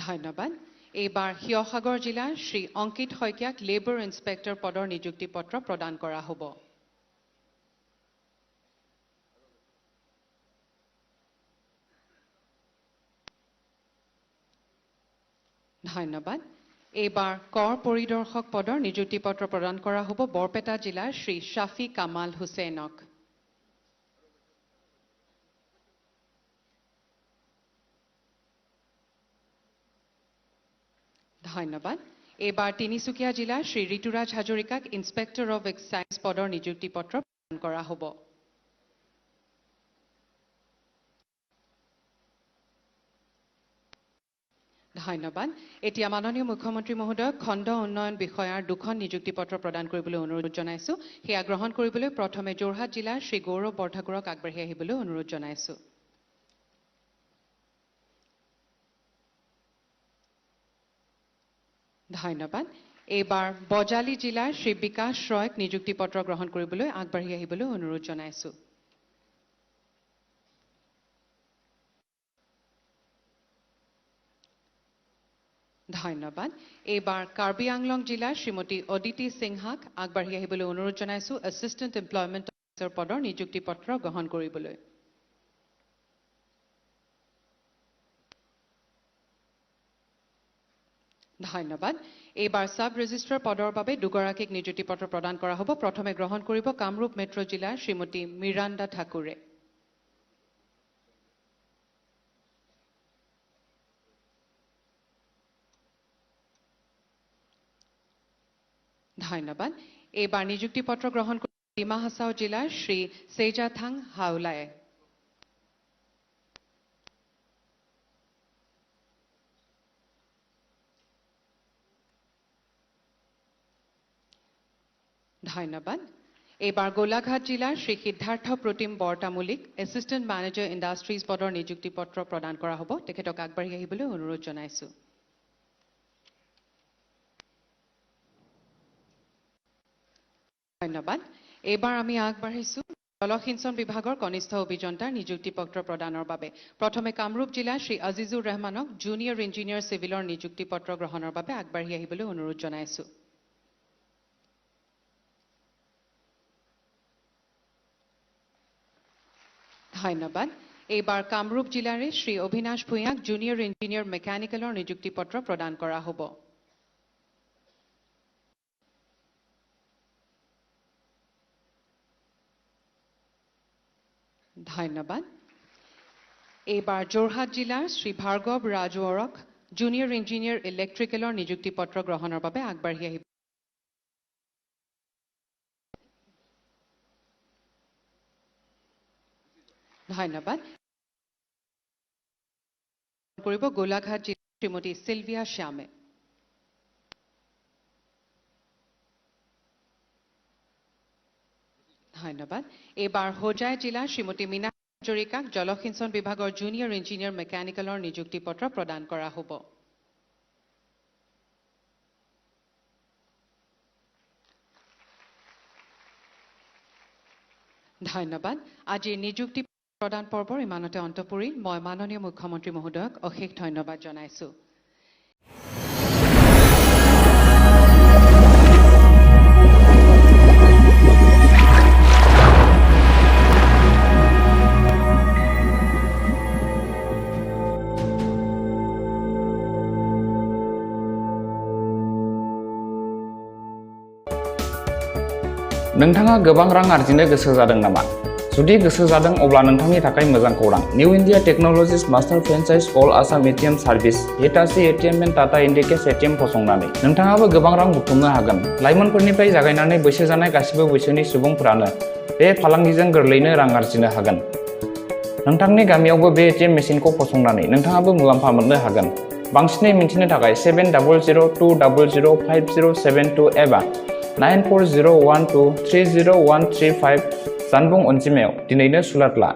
ধন্যবাদ। এইবাৰ শিৱসাগৰ জিলাৰ শ্ৰী অংকিত শইকীয়াক লেবৰ ইন্সপেক্টৰ পদৰ নিযুক্তি পত্ৰ প্ৰদান কৰা হ'ব। ধন্যবাদ। এইবাৰ কৰ পৰিদৰ্শক পদৰ নিযুক্তি পত্ৰ প্ৰদান কৰা হ'ব বৰপেটা জিলাৰ শ্ৰী শাফি কামাল হুছেইনক। ধন্যবাদ। এইবাৰ তিনিচুকীয়া জিলাৰ শ্ৰী ঋতুৰাজ হাজৰিকাক ইন্সপেক্টৰ অৱ এক্সাইজ পদৰ নিযুক্তি পত্ৰ প্ৰদান কৰা হ'ব। ধন্যবাদ। এতিয়া মাননীয় মুখ্যমন্ত্ৰী মহোদয়ক খণ্ড উন্নয়ন বিষয়াৰ দুখন নিযুক্তি পত্ৰ প্ৰদান কৰিবলৈ অনুৰোধ জনাইছো। সেয়া গ্ৰহণ কৰিবলৈ প্ৰথমে যোৰহাট জিলাৰ শ্ৰী গৌৰৱ বৰঠাকুৰক আগবাঢ়ি আহিবলৈ অনুৰোধ জনাইছো। ধন্যবাদ। এইবাৰ বজালী জিলাৰ শ্ৰী বিকাশ ৰয়ক নিযুক্তি পত্ৰ গ্ৰহণ কৰিবলৈ আগবাঢ়ি আহিবলৈ অনুৰোধ জনাইছো। ধন্যবাদ। এইবাৰ কাৰ্বি আংলং জিলাৰ শ্ৰীমতী অদিতি সিংহাক আগবাঢ়ি আহিবলৈ অনুৰোধ জনাইছো এছিষ্টেণ্ট এমপ্লয়মেণ্ট অফিচাৰ পদৰ নিযুক্তি পত্ৰ গ্ৰহণ কৰিবলৈ। ধন্যবাদ। এইবাৰ সাব ৰেজিষ্ট্ৰাৰ পদৰ বাবে দুগৰাকীক নিযুক্তি পত্ৰ প্ৰদান কৰা হ'ব। প্ৰথমে গ্ৰহণ কৰিব কামৰূপ মেট্ৰ' জিলাৰ শ্ৰীমতী মিৰাণ্ডা ঠাকুৰে। ধন্যবাদ। এইবাৰ নিযুক্তি পত্ৰ গ্ৰহণ কৰিব ডিমা হাছাও জিলাৰ শ্ৰী চেজাথাং হাউলাই। ধন্যবাদ। এইবাৰ গোলাঘাট জিলাৰ শ্ৰী সিদ্ধাৰ্থ প্ৰতিম বৰতামুলীক এছিষ্টেণ্ট মেনেজাৰ ইণ্ডাষ্ট্ৰিজ পদৰ নিযুক্তি পত্ৰ প্ৰদান কৰা হ'ব। তেখেতক আগবাঢ়ি আহিবলৈ অনুৰোধ জনাইছো। ধন্যবাদ। এইবাৰ আমি আগবাঢ়িছো জলসিঞ্চন বিভাগৰ কনিষ্ঠ অভিযন্তাৰ নিযুক্তি পত্ৰ প্ৰদানৰ বাবে। প্ৰথমে কামৰূপ জিলাৰ শ্ৰী আজিজুৰ ৰহমানক জুনিয়ৰ ইঞ্জিনিয়াৰ চিভিলৰ নিযুক্তি পত্ৰ গ্ৰহণৰ বাবে আগবাঢ়ি আহিবলৈ অনুৰোধ জনাইছো। ধন্যবাদ। এইবাৰ কামৰূপ জিলাৰে শ্ৰী অভিনাশ ভূঞাক জুনিয়ৰ ইঞ্জিনিয়াৰ মেকানিকেলৰ নিযুক্তি পত্ৰ প্ৰদান কৰা হ'ব। ধন্যবাদ। এইবাৰ যোৰহাট জিলাৰ শ্ৰী ভাৰ্গৱ ৰাজৱৰক জুনিয়ৰ ইঞ্জিনিয়াৰ ইলেক্ট্ৰিকেলৰ নিযুক্তি পত্ৰ গ্ৰহণৰ বাবে আগবাঢ়ি আহিব। ধন্যবাদ। কৰিব গোলাঘাট জিলাৰ শ্ৰীমতী চিলভিয়া শ্যামে। ধন্যবাদ। এইবাৰ হোজাই জিলাৰ শ্ৰীমতী মীনা হাজৰিকাক জলসিঞ্চন বিভাগৰ জুনিয়ৰ ইঞ্জিনিয়াৰ মেকানিকেলৰ নিযুক্তি পত্ৰ প্ৰদান কৰা হ'ব। ধন্যবাদ। আজিৰ নিযুক্তি প্ৰদান পৰ্বৰ ইমানতে অন্ত পৰিল। মই মাননীয় মুখ্যমন্ত্ৰী মহোদয়ক অশেষ ধন্যবাদ জনাইছো। नोंथाङा गोबां रां आर्जिनो गोसो जादों नामा? जुदि गोसो जादों अब्ला नोंथांनि थाखाय मोजां खौरां। New India technologies master franchise all Assam ATM service Hitachi ATM and Tata Indicash ATM फसंनानै नोंथाङाबो गोबां रां बुथुमनो हागोन। लाइमोनफोरनिफ्राय जागायनानै बैसो जानाय गासिबो बैसोनि सुबुंफोरानो बे फालांगिजों गोरलैनो रां आर्जिनो हागोन। नोंथांनि गामियावबो बे एटीएम मेसिनखौ फसंनानै नोंथाङाबो मुलाम्फा मोननो हागोन। बांसिनै मिन्थिनो थाखाय 7002005072 एबा 9401230135 जानबुं अनजिमायाव दिनैनो सुलाद ला।